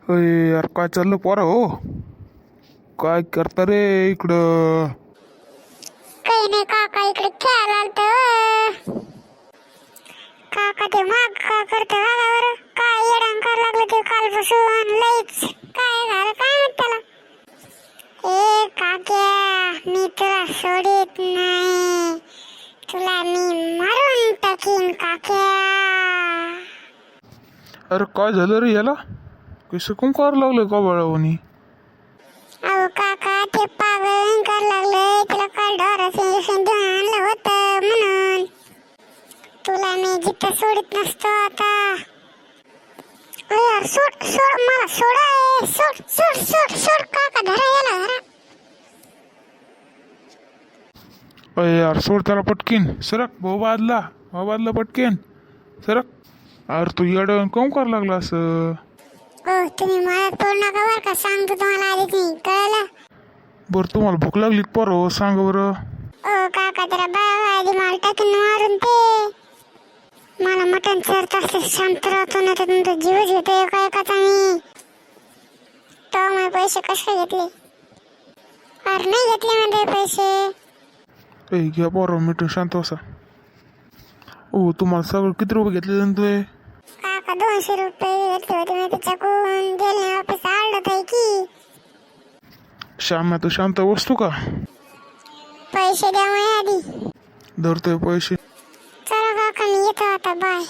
अरे यार काय चाललं पोरा हो. काय करता रे इकडं. काही नाही काका इकडे खेळायला आलत. काका ते माग का करत बरं काय येडांकार लागलं ते कालपासून लईच. काय झालं काय म्हणत त्याला. ए काक्या मी तुला सोडित नाही, तुला मी मारून टाकीन काक्या. अरे काय झालं रे याला. कसं कोण करायला लागलं का बाळावणी. अहो काका ते पागल कर लागले, तिला काल ढोराचं इंजेक्शन देऊन आणलं होतं म्हणून. तुला मी जिथं सोडित नसतो आता. यार सोड सोड मला सोड. सोड सोड सोड सोड काका धरा याला धरा. अरे यार सोड त्याला पटकीन. सरक भाऊ बादला पटकीन सरक. अरे तू येडं कोण करायला लागला असं. तुम्ही मला तोड नका बरं का, सांगतो तुम्हाला आधीच मी कळलं. बरं तुम्हाला भूक लागली का पोरं सांग बरं. काका जरा बाबा आधी मला टाकीन मारून ते. मला मटण चरत असते शांत राहतो ना तर तुमचा जीवच घेतो एका एकाचा मी. तो मग पैसे कसे घेतले. अरे नाही घेतले म्हणजे पैसे. ए घ्या पोरं मिठून शांत बसा. तुम्हाला सगळं किती रुपये घेतले तुझे. काका 200 रुपये घेतले होते मी त्याच्याकडून. गेले वापस आडत आहे की. श्याम्या तू शांत बसतो का. पैसे द्या मग आधी. धरतोय पैसे. चला काका मी येतो आता बाय.